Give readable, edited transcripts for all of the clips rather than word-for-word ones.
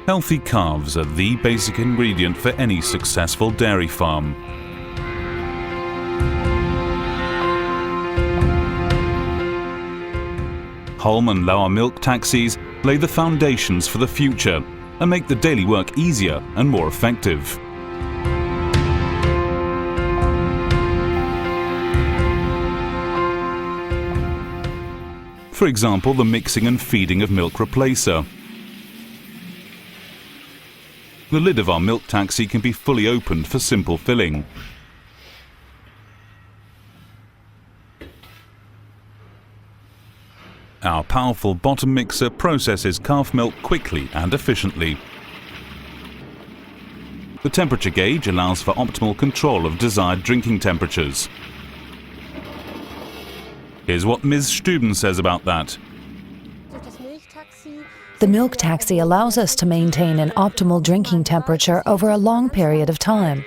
Healthy calves are the basic ingredient for any successful dairy farm. Holm and Laue milk taxis lay the foundations for the future and make the daily work easier and more effective. For example, the mixing and feeding of milk replacer. The lid of our milk taxi can be fully opened for simple filling. Our powerful bottom mixer processes calf milk quickly and efficiently. The temperature gauge allows for optimal control of desired drinking temperatures. Here's what Ms. Stuben says about that. The milk taxi allows us to maintain an optimal drinking temperature over a long period of time.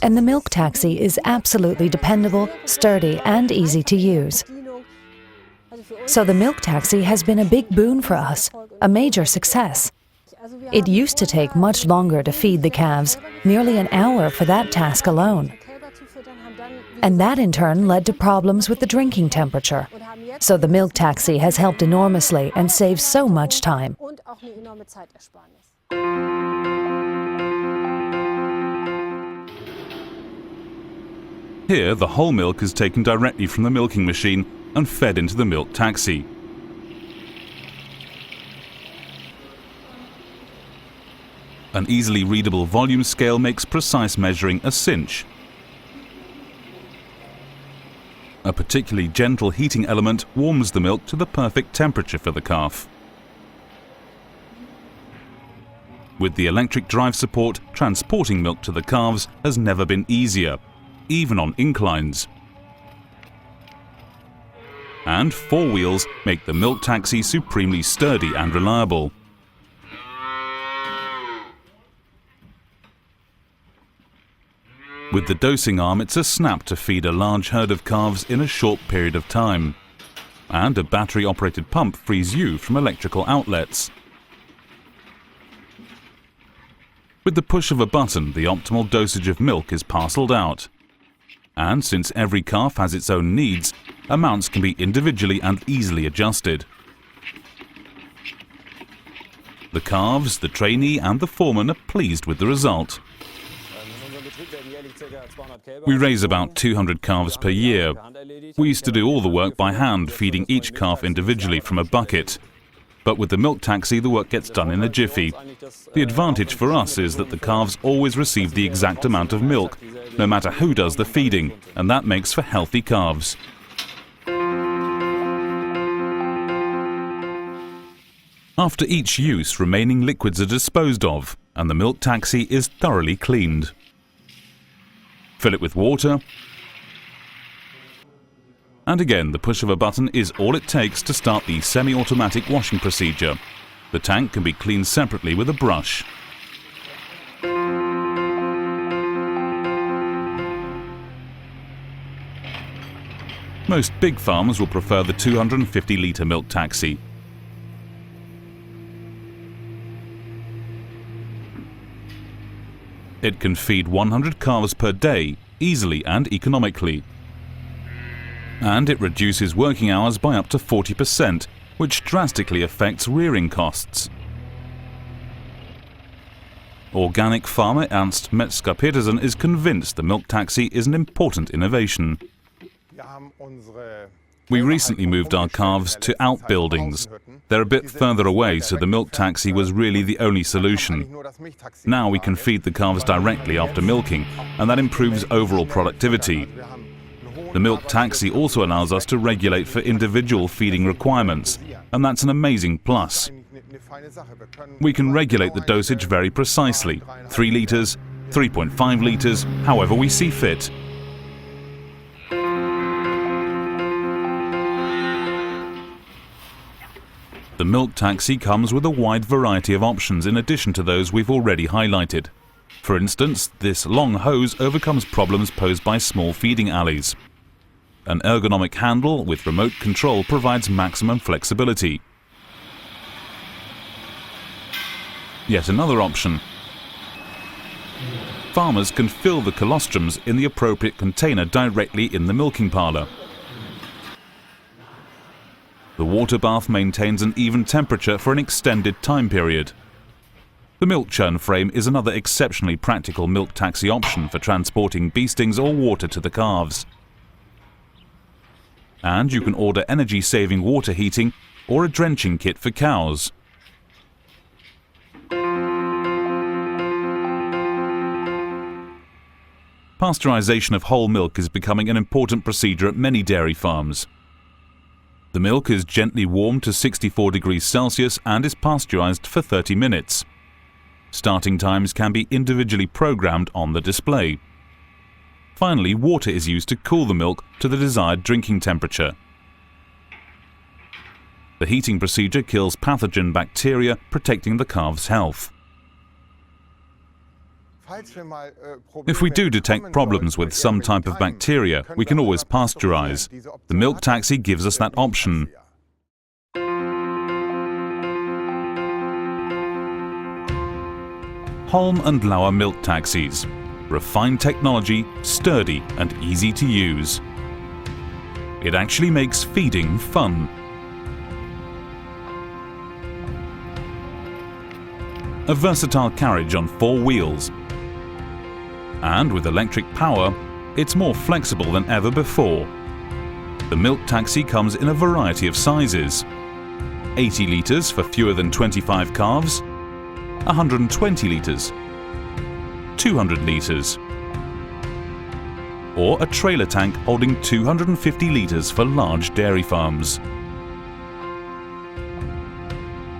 And the milk taxi is absolutely dependable, sturdy, and easy to use. So the milk taxi has been a big boon for us, a major success. It used to take much longer to feed the calves, nearly an hour for that task alone. And that in turn led to problems with the drinking temperature. So the milk taxi has helped enormously and saves so much time. Here, the whole milk is taken directly from the milking machine and fed into the milk taxi. An easily readable volume scale makes precise measuring a cinch. A particularly gentle heating element warms the milk to the perfect temperature for the calf. With the electric drive support, transporting milk to the calves has never been easier, even on inclines. And four wheels make the milk taxi supremely sturdy and reliable. With the dosing arm, it's a snap to feed a large herd of calves in a short period of time. And a battery-operated pump frees you from electrical outlets. With the push of a button, the optimal dosage of milk is parcelled out. And since every calf has its own needs, amounts can be individually and easily adjusted. The calves, the trainee and the foreman are pleased with the result. We raise about 200 calves per year. We used to do all the work by hand, feeding each calf individually from a bucket. But with the milk taxi, the work gets done in a jiffy. The advantage for us is that the calves always receive the exact amount of milk, no matter who does the feeding, and that makes for healthy calves. After each use, remaining liquids are disposed of, and the milk taxi is thoroughly cleaned. Fill it with water, and again the push of a button is all it takes to start the semi-automatic washing procedure. The tank can be cleaned separately with a brush. Most big farms will prefer the 250-litre milk taxi. It can feed 100 calves per day, easily and economically. And it reduces working hours by up to 40%, which drastically affects rearing costs. Organic farmer Ernst Metzger-Petersen is convinced the milk taxi is an important innovation. We recently moved our calves to outbuildings. They're a bit further away, so the milk taxi was really the only solution. Now we can feed the calves directly after milking, and that improves overall productivity. The milk taxi also allows us to regulate for individual feeding requirements, and that's an amazing plus. We can regulate the dosage very precisely, 3 litres, 3.5 litres, however we see fit. The milk taxi comes with a wide variety of options in addition to those we've already highlighted. For instance, this long hose overcomes problems posed by small feeding alleys. An ergonomic handle with remote control provides maximum flexibility. Yet another option. Farmers can fill the colostrums in the appropriate container directly in the milking parlour. The water bath maintains an even temperature for an extended time period. The milk churn frame is another exceptionally practical milk taxi option for transporting beestings or water to the calves. And you can order energy-saving water heating or a drenching kit for cows. Pasteurization of whole milk is becoming an important procedure at many dairy farms. The milk is gently warmed to 64 degrees Celsius and is pasteurized for 30 minutes. Starting times can be individually programmed on the display. Finally, water is used to cool the milk to the desired drinking temperature. The heating procedure kills pathogen bacteria, protecting the calf's health. If we do detect problems with some type of bacteria, we can always pasteurize. The milk taxi gives us that option. Holm Laue Milk Taxis. Refined technology, sturdy and easy to use. It actually makes feeding fun. A versatile carriage on 4 wheels. And with electric power, it's more flexible than ever before. The milk taxi comes in a variety of sizes. 80 litres for fewer than 25 calves, 120 litres, 200 litres, or a trailer tank holding 250 litres for large dairy farms.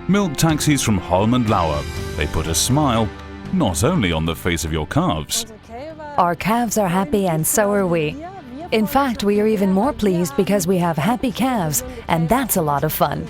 Milk taxis from Holm Laue. They put a smile not only on the face of your calves. Our calves are happy and so are we. In fact, we are even more pleased because we have happy calves, and that's a lot of fun.